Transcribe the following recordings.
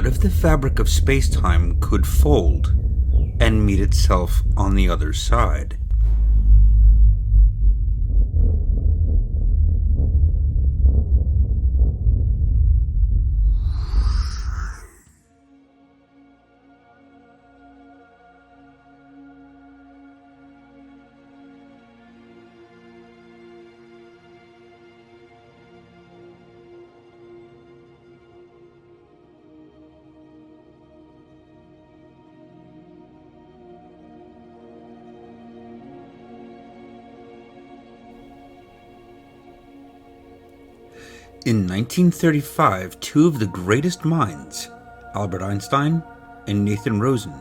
What if the fabric of space-time could fold and meet itself on the other side? In 1935, two of the greatest minds, Albert Einstein and Nathan Rosen,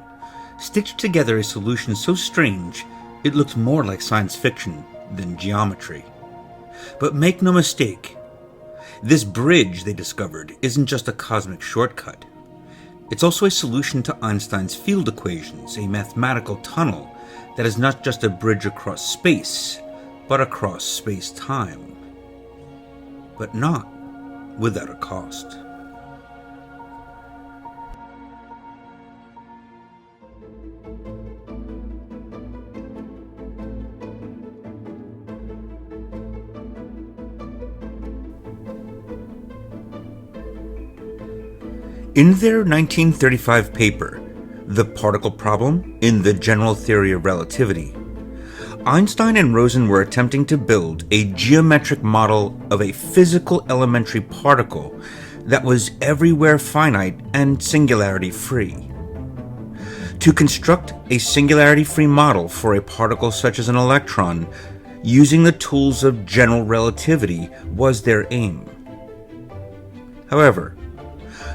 stitched together a solution so strange it looked more like science fiction than geometry. But make no mistake, this bridge they discovered isn't just a cosmic shortcut. It's also a solution to Einstein's field equations, a mathematical tunnel that is not just a bridge across space, but across space-time. But not without a cost. In their 1935 paper, The Particle Problem in the General Theory of Relativity, Einstein and Rosen were attempting to build a geometric model of a physical elementary particle that was everywhere finite and singularity-free. To construct a singularity-free model for a particle such as an electron, using the tools of general relativity was their aim. However,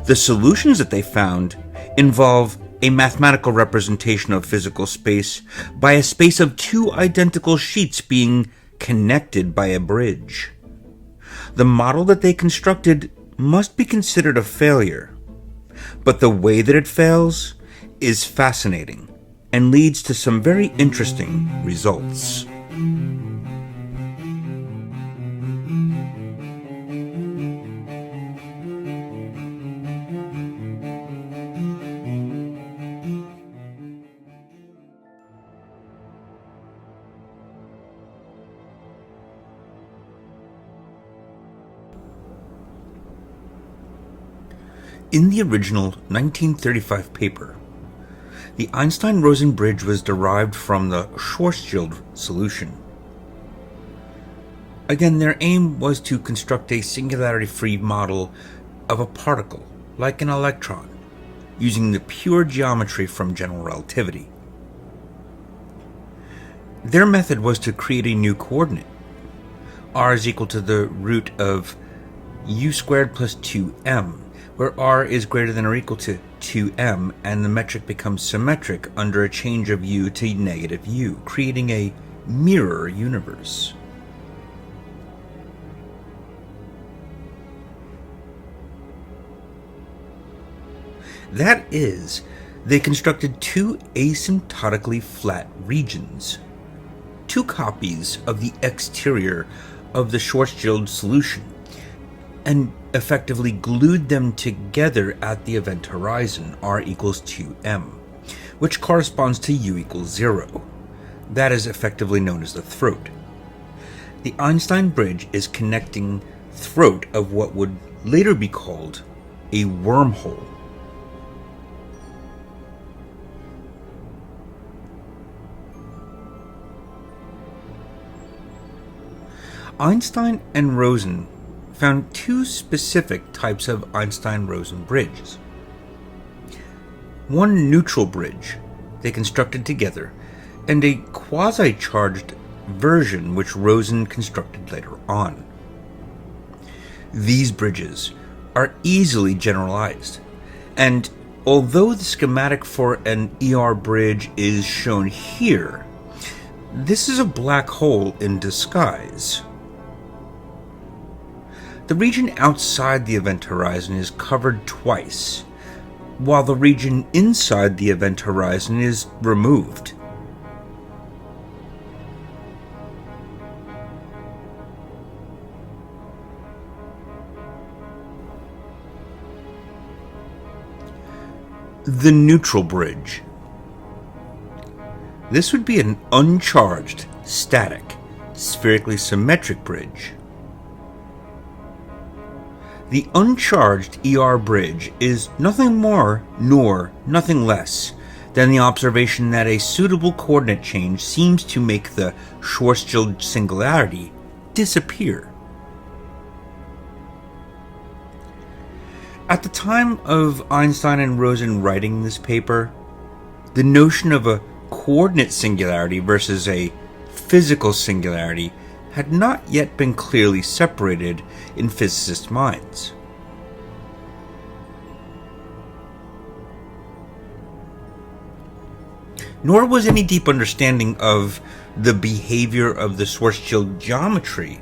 the solutions that they found involve a mathematical representation of physical space by a space of two identical sheets being connected by a bridge. The model that they constructed must be considered a failure, but the way that it fails is fascinating and leads to some very interesting results. In the original 1935 paper, the Einstein-Rosen bridge was derived from the Schwarzschild solution. Again, their aim was to construct a singularity-free model of a particle, like an electron, using the pure geometry from general relativity. Their method was to create a new coordinate. R is equal to the root of u squared plus 2m, where r is greater than or equal to 2m, and the metric becomes symmetric under a change of u to negative u, creating a mirror universe. That is, they constructed two asymptotically flat regions, two copies of the exterior of the Schwarzschild solution, and effectively glued them together at the event horizon, r equals 2m, which corresponds to u equals 0. That is effectively known as the throat. The Einstein bridge is connecting throat of what would later be called a wormhole. Einstein and Rosen found two specific types of Einstein-Rosen bridges. One neutral bridge they constructed together, and a quasi-charged version which Rosen constructed later on. These bridges are easily generalized, and although the schematic for an ER bridge is shown here, this is a black hole in disguise. The region outside the event horizon is covered twice, while the region inside the event horizon is removed. The neutral bridge. This would be an uncharged, static, spherically symmetric bridge. The uncharged ER bridge is nothing more nor nothing less than the observation that a suitable coordinate change seems to make the Schwarzschild singularity disappear. At the time of Einstein and Rosen writing this paper, the notion of a coordinate singularity versus a physical singularity had not yet been clearly separated in physicists' minds. Nor was any deep understanding of the behavior of the Schwarzschild geometry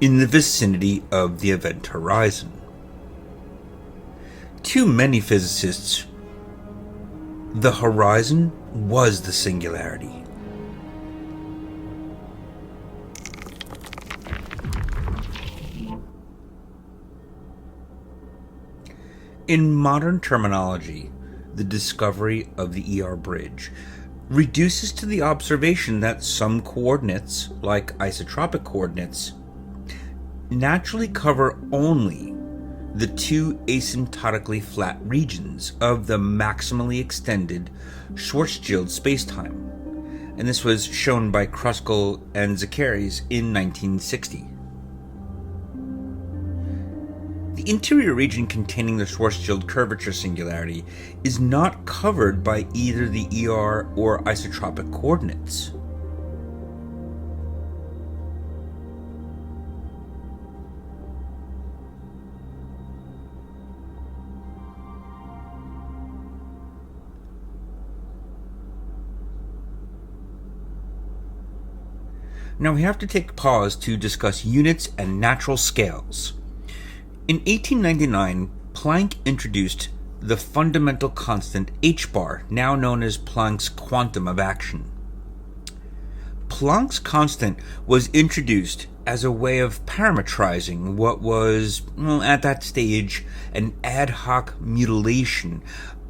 in the vicinity of the event horizon. To many physicists, the horizon was the singularity. In modern terminology, the discovery of the ER bridge reduces to the observation that some coordinates, like isotropic coordinates, naturally cover only the two asymptotically flat regions of the maximally extended Schwarzschild spacetime, and this was shown by Kruskal and Zakaries in 1960. The interior region containing the Schwarzschild curvature singularity is not covered by either the ER or isotropic coordinates. Now we have to take a pause to discuss units and natural scales. In 1899, Planck introduced the fundamental constant h-bar, now known as Planck's quantum of action. Planck's constant was introduced as a way of parametrizing what was, at that stage, an ad hoc mutilation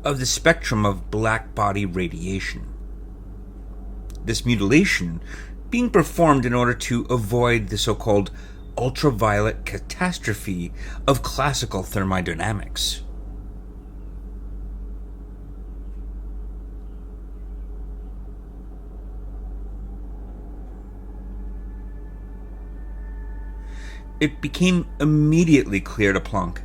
of the spectrum of black body radiation. This mutilation being performed in order to avoid the so-called ultraviolet catastrophe of classical thermodynamics. It became immediately clear to Planck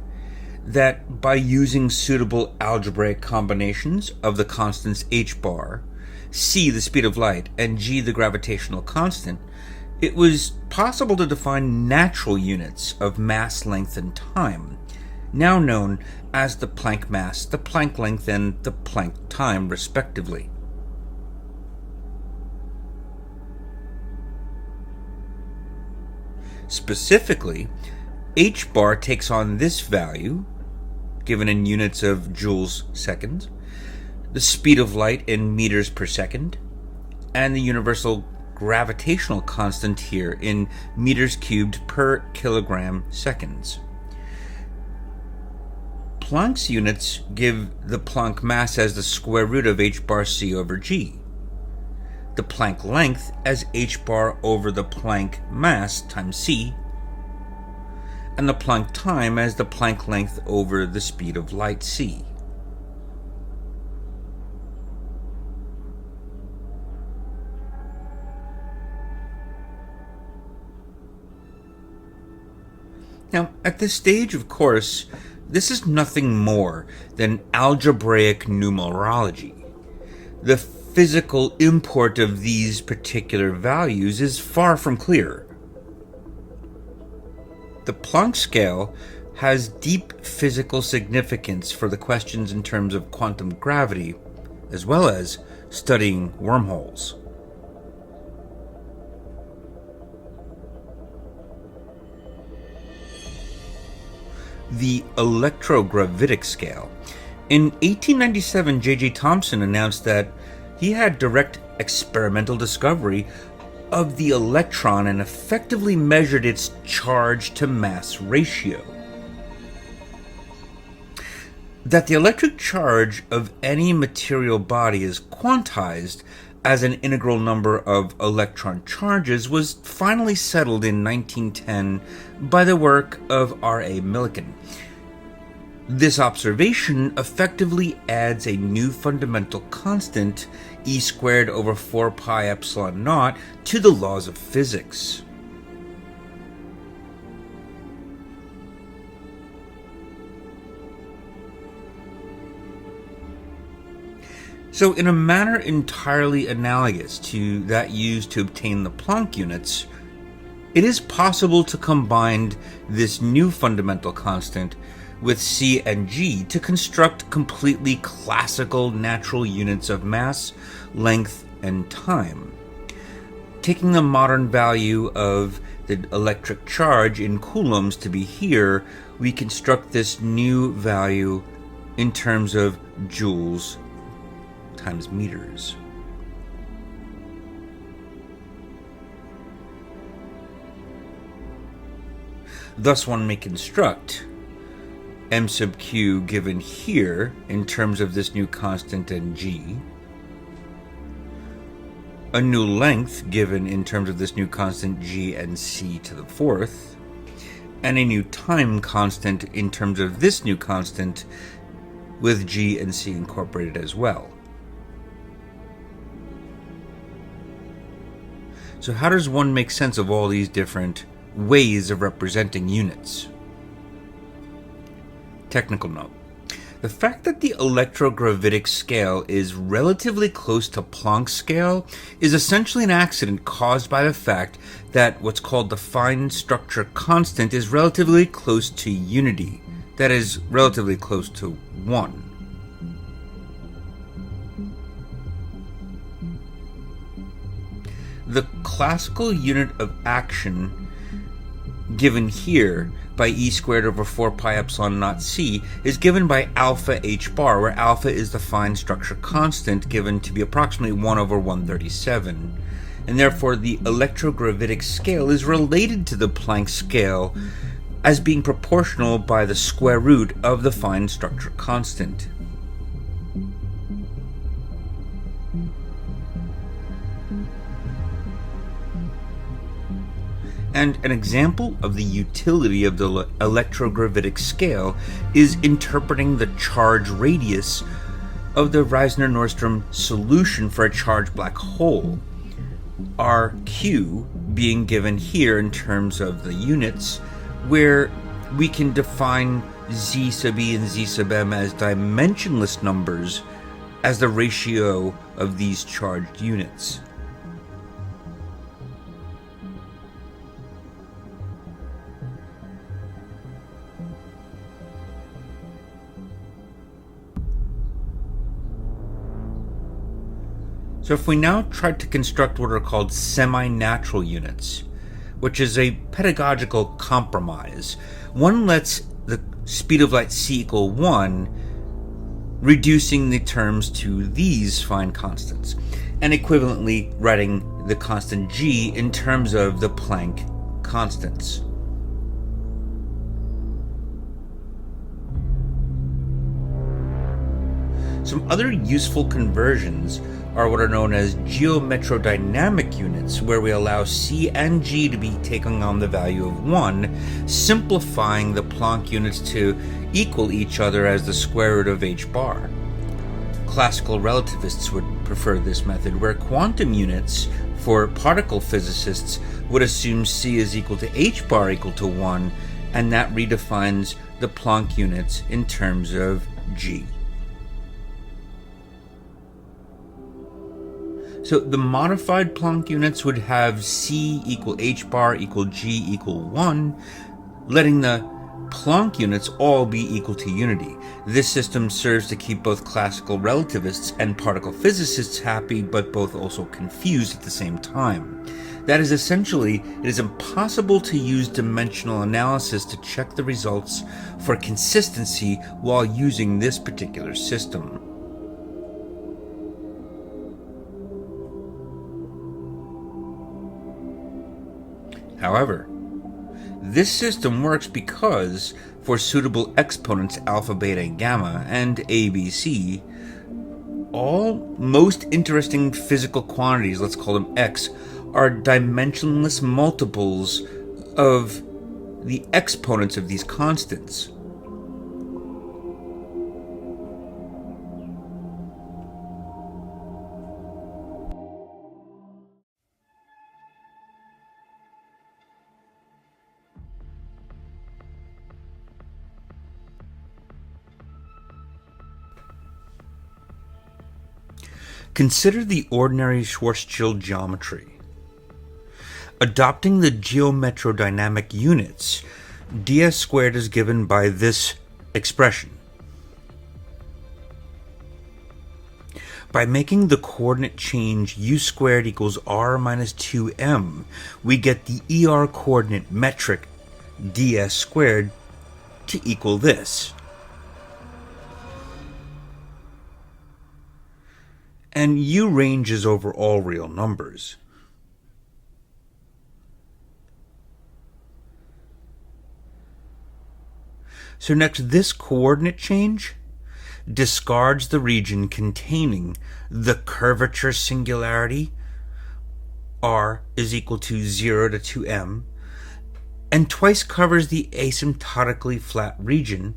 that by using suitable algebraic combinations of the constants h-bar, c the speed of light, and g the gravitational constant, it was possible to define natural units of mass, length, and time, now known as the Planck mass, the Planck length, and the Planck time, respectively. Specifically, h-bar takes on this value, given in units of joules seconds, the speed of light in meters per second, and the universal gravitational constant here in meters cubed per kilogram seconds. Planck's units give the Planck mass as the square root of h bar c over g, the Planck length as h bar over the Planck mass times c, and the Planck time as the Planck length over the speed of light c. Now, at this stage, of course, this is nothing more than algebraic numerology. The physical import of these particular values is far from clear. The Planck scale has deep physical significance for the questions in terms of quantum gravity, as well as studying wormholes. The electrogravitic scale. In 1897, J.J. Thomson announced that he had direct experimental discovery of the electron and effectively measured its charge to mass ratio. that the electric charge of any material body is quantized as an integral number of electron charges was finally settled in 1910 by the work of R.A. Millikan. This observation effectively adds a new fundamental constant, e squared over 4 pi epsilon naught, to the laws of physics. So, in a manner entirely analogous to that used to obtain the Planck units, it is possible to combine this new fundamental constant with C and G to construct completely classical natural units of mass, length, and time. Taking the modern value of the electric charge in coulombs to be here, we construct this new value in terms of joules times meters. Thus one may construct m sub q given here in terms of this new constant and g, a new length given in terms of this new constant g and c to the fourth, and a new time constant in terms of this new constant with g and c incorporated as well. So how does one make sense of all these different ways of representing units? Technical note. The fact that the electrogravitic scale is relatively close to Planck's scale is essentially an accident caused by the fact that what's called the fine structure constant is relatively close to unity, that is, relatively close to 1. The classical unit of action given here by e squared over 4 pi epsilon naught c is given by alpha h bar, where alpha is the fine structure constant given to be approximately 1 over 137. And therefore the electrogravitic scale is related to the Planck scale as being proportional by the square root of the fine structure constant. And an example of the utility of the electrogravitic scale is interpreting the charge radius of the Reissner-Nordström solution for a charged black hole, RQ being given here in terms of the units, where we can define z sub e and z sub m as dimensionless numbers as the ratio of these charged units. So if we now try to construct what are called semi-natural units, which is a pedagogical compromise, one lets the speed of light c equal 1, reducing the terms to these fine constants, and equivalently writing the constant g in terms of the Planck constants. Some other useful conversions are what are known as geometrodynamic units, where we allow c and g to be taking on the value of 1, simplifying the Planck units to equal each other as the square root of h bar. Classical relativists would prefer this method, where quantum units for particle physicists would assume c is equal to h bar equal to 1, and that redefines the Planck units in terms of g. So the modified Planck units would have c equal h bar equal g equal 1, letting the Planck units all be equal to unity. This system serves to keep both classical relativists and particle physicists happy, but both also confused at the same time. That is, essentially, it is impossible to use dimensional analysis to check the results for consistency while using this particular system. However, this system works because, for suitable exponents alpha, beta, gamma, and a, b, c, all most interesting physical quantities, let's call them x, are dimensionless multiples of the exponents of these constants. Consider the ordinary Schwarzschild geometry. Adopting the geometrodynamic units, ds squared is given by this expression. By making the coordinate change u squared equals r minus 2m, we get the ER coordinate metric ds squared to equal this. And u ranges over all real numbers. So next, this coordinate change discards the region containing the curvature singularity, r is equal to 0 to 2m, and twice covers the asymptotically flat region,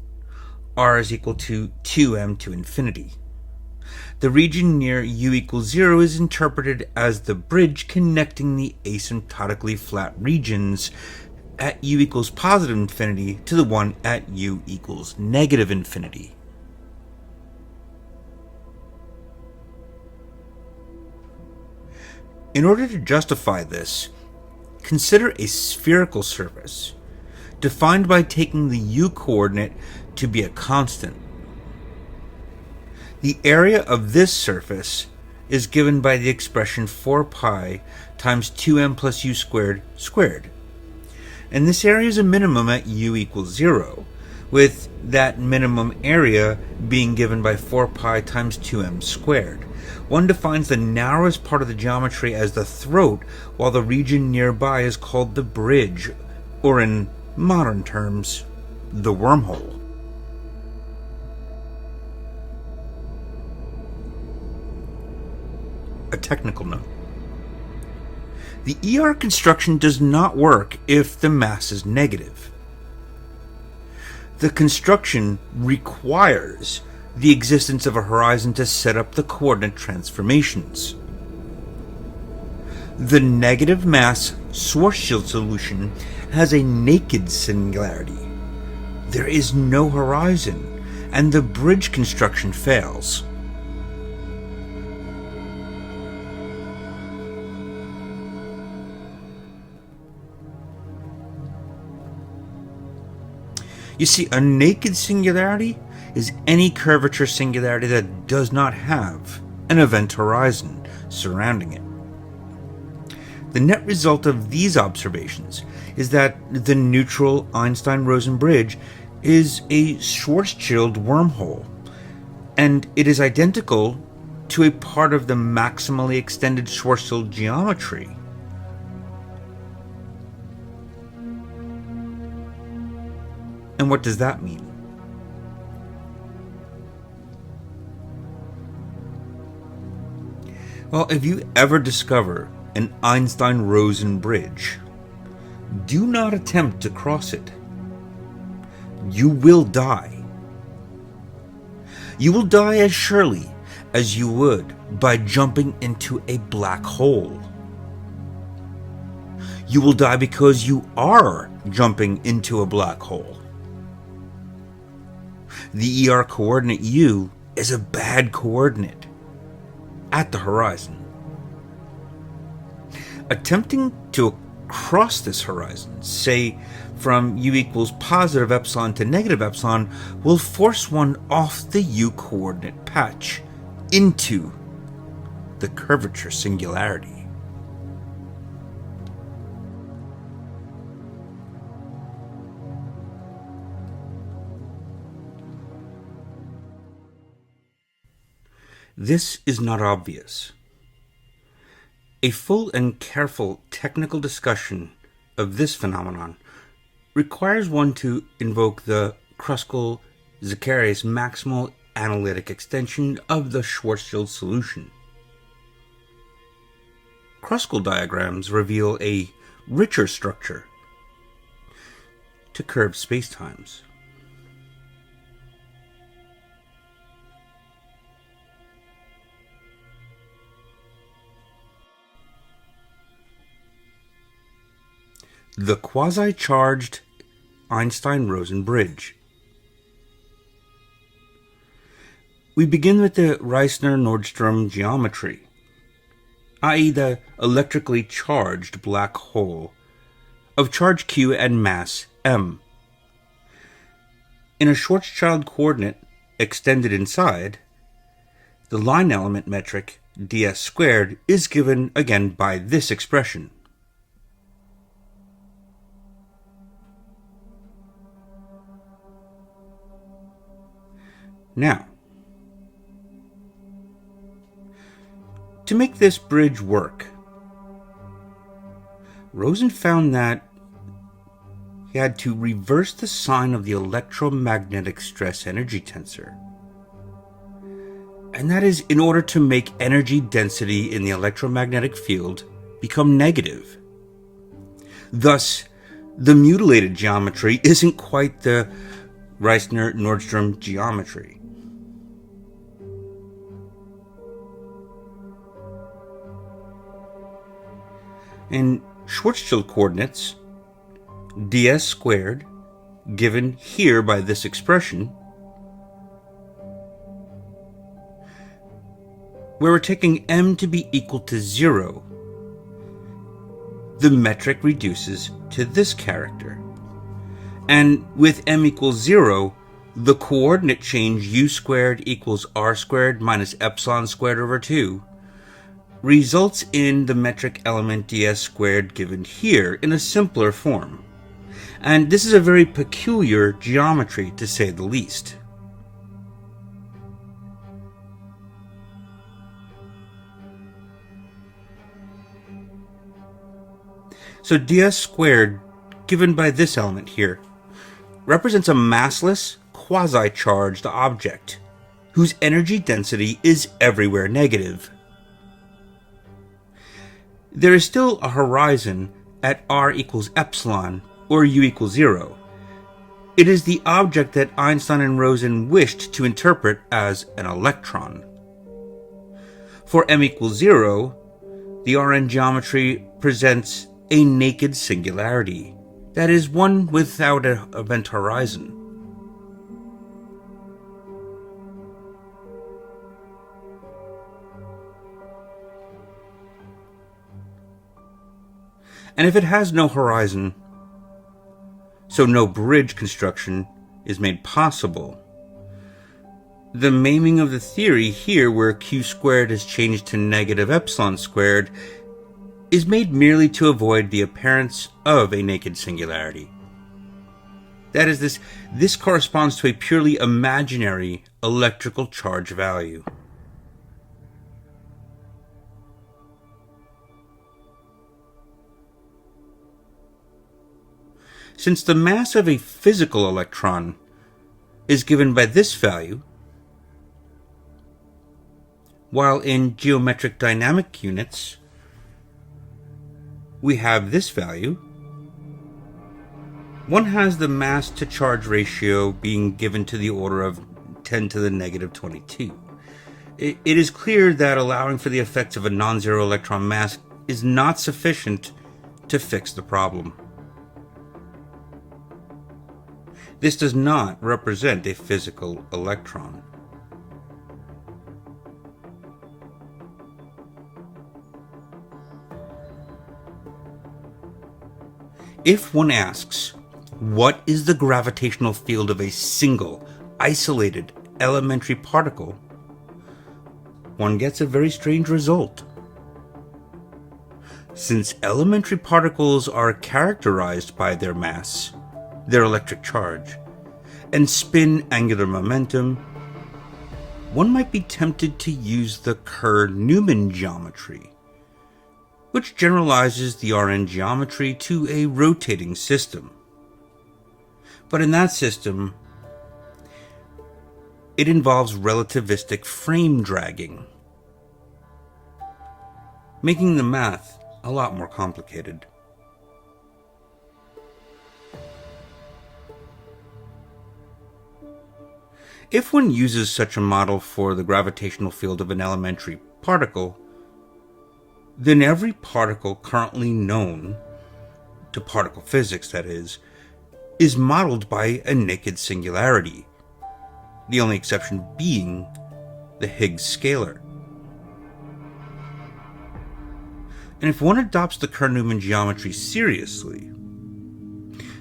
r is equal to 2m to infinity. The region near u equals 0 is interpreted as the bridge connecting the asymptotically flat regions at u equals positive infinity to the one at u equals negative infinity. In order to justify this, consider a spherical surface, defined by taking the u coordinate to be a constant. The area of this surface is given by the expression 4 pi times 2m plus u squared squared. And this area is a minimum at u equals 0, with that minimum area being given by 4 pi times 2m squared. One defines the narrowest part of the geometry as the throat, while the region nearby is called the bridge, or in modern terms, the wormhole. A technical note. The ER construction does not work if the mass is negative. The construction requires the existence of a horizon to set up the coordinate transformations. The negative mass Schwarzschild solution has a naked singularity. There is no horizon, and the bridge construction fails. You see, a naked singularity is any curvature singularity that does not have an event horizon surrounding it. The net result of these observations is that the neutral Einstein-Rosen bridge is a Schwarzschild wormhole, and it is identical to a part of the maximally extended Schwarzschild geometry. And what does that mean? Well, if you ever discover an Einstein-Rosen bridge, do not attempt to cross it. You will die. You will die as surely as you would by jumping into a black hole. You will die because you are jumping into a black hole. The ER coordinate u is a bad coordinate at the horizon. Attempting to cross this horizon, say from u equals positive epsilon to negative epsilon, will force one off the u coordinate patch into the curvature singularity. This is not obvious. A full and careful technical discussion of this phenomenon requires one to invoke the Kruskal-Zacchaeus maximal analytic extension of the Schwarzschild solution. Kruskal diagrams reveal a richer structure to curved spacetimes. The quasi-charged Einstein-Rosen bridge. We begin with the Reissner-Nordstrom geometry, i.e. the electrically charged black hole of charge q and mass m. In a Schwarzschild coordinate extended inside, the line element metric ds squared is given again by this expression. Now, to make this bridge work, Rosen found that he had to reverse the sign of the electromagnetic stress energy tensor. And that is in order to make energy density in the electromagnetic field become negative. Thus, the mutilated geometry isn't quite the Reissner-Nordstrom geometry. In Schwarzschild coordinates, ds squared, given here by this expression, where we're taking m to be equal to 0, the metric reduces to this character. And with m equals 0, the coordinate change u squared equals r squared minus epsilon squared over 2 results in the metric element ds squared given here in a simpler form. And this is a very peculiar geometry, to say the least. So ds squared, given by this element here, represents a massless, quasi-charged object, whose energy density is everywhere negative. There is still a horizon at r equals epsilon, or u equals 0. It is the object that Einstein and Rosen wished to interpret as an electron. For m equals 0, the Rn geometry presents a naked singularity, that is, one without an event horizon. And if it has no horizon, so no bridge construction is made possible, the maiming of the theory here, where q squared is changed to negative epsilon squared, is made merely to avoid the appearance of a naked singularity. That is, this corresponds to a purely imaginary electrical charge value. Since the mass of a physical electron is given by this value, while in geometric dynamic units we have this value, one has the mass to charge ratio being given to the order of 10 to the negative 22. It is clear that allowing for the effects of a non-zero electron mass is not sufficient to fix the problem. This does not represent a physical electron. If one asks, what is the gravitational field of a single, isolated, elementary particle, one gets a very strange result. Since elementary particles are characterized by their mass, their electric charge, and spin angular momentum, one might be tempted to use the Kerr-Newman geometry, which generalizes the Rn geometry to a rotating system. But in that system, it involves relativistic frame dragging, making the math a lot more complicated. If one uses such a model for the gravitational field of an elementary particle, then every particle currently known to particle physics, that is modeled by a naked singularity, the only exception being the Higgs scalar. And if one adopts the Kerr-Newman geometry seriously,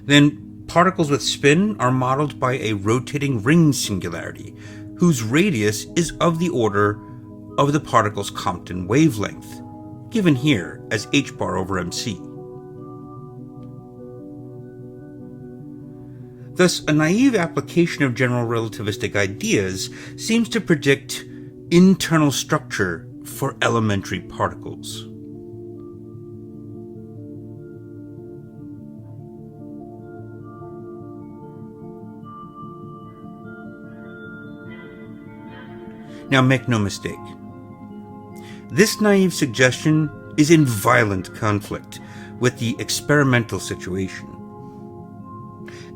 then particles with spin are modeled by a rotating ring singularity, whose radius is of the order of the particle's Compton wavelength, given here as h bar over mc. Thus, a naive application of general relativistic ideas seems to predict internal structure for elementary particles. Now, make no mistake, this naive suggestion is in violent conflict with the experimental situation.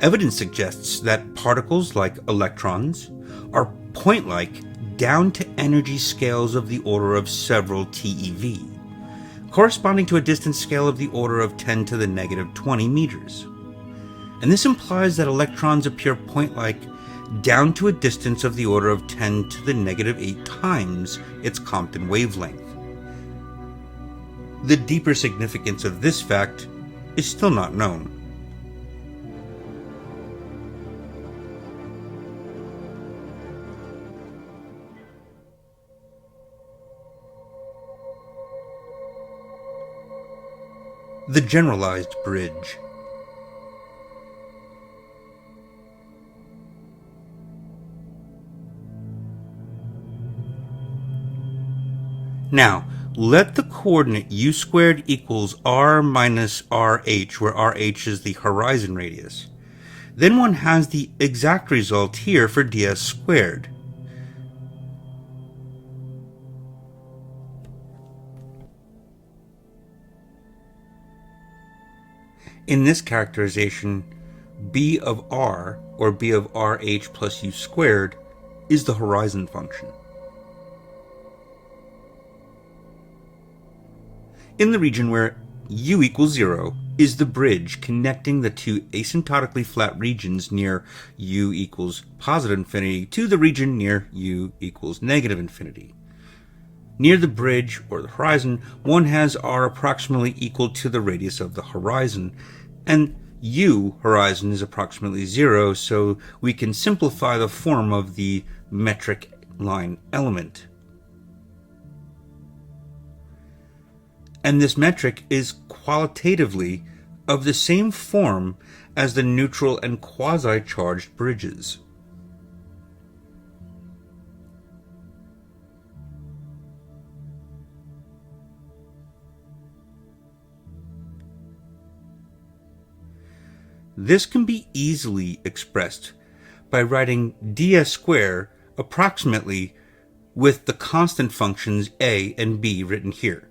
Evidence suggests that particles like electrons are point-like down to energy scales of the order of several TeV, corresponding to a distance scale of the order of 10 to the negative 20 meters. And this implies that electrons appear point-like down to a distance of the order of 10 to the negative 8 times its Compton wavelength. The deeper significance of this fact is still not known. The generalized bridge. Now, let the coordinate u squared equals r minus rh, where rh is the horizon radius. Then one has the exact result here for ds squared. In this characterization, b of r, or b of rh plus u squared, is the horizon function. In the region where u equals 0 is the bridge connecting the two asymptotically flat regions near u equals positive infinity to the region near u equals negative infinity. Near the bridge, or the horizon, one has r approximately equal to the radius of the horizon, and u horizon is approximately 0, so we can simplify the form of the metric line element. And this metric is qualitatively of the same form as the neutral and quasi-charged bridges. This can be easily expressed by writing ds squared approximately with the constant functions a and b written here.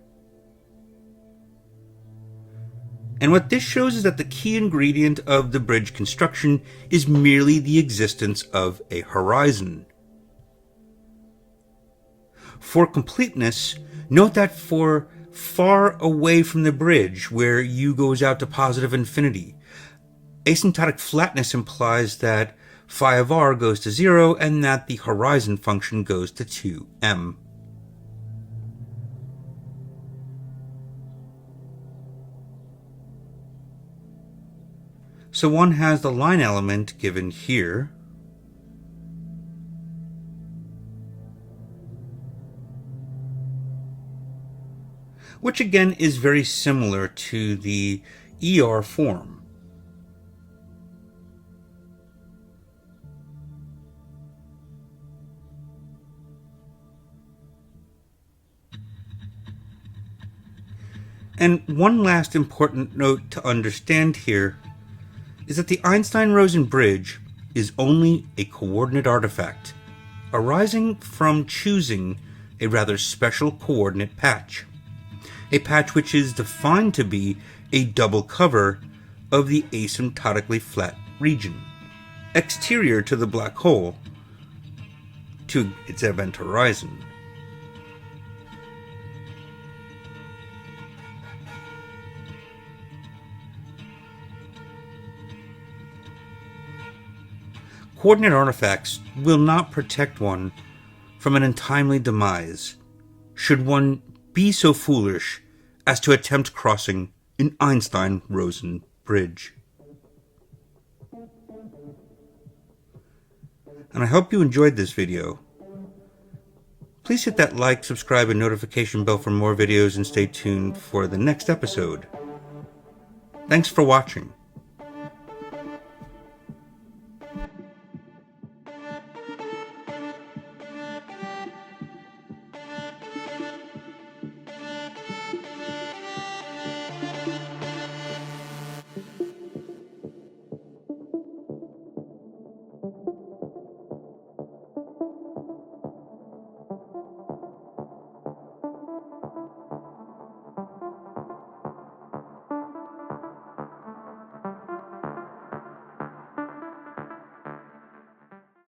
And what this shows is that the key ingredient of the bridge construction is merely the existence of a horizon. For completeness, note that for far away from the bridge, where u goes out to positive infinity, asymptotic flatness implies that phi of r goes to 0 and that the horizon function goes to 2m. So one has the line element given here, which again is very similar to the ER form. And one last important note to understand here is that the Einstein-Rosen bridge is only a coordinate artifact arising from choosing a rather special coordinate patch. A patch which is defined to be a double cover of the asymptotically flat region, exterior to the black hole, to its event horizon. Coordinate artifacts will not protect one from an untimely demise, should one be so foolish as to attempt crossing an Einstein-Rosen bridge. And I hope you enjoyed this video. Please hit that like, subscribe, and notification bell for more videos, and stay tuned for the next episode. Thanks for watching.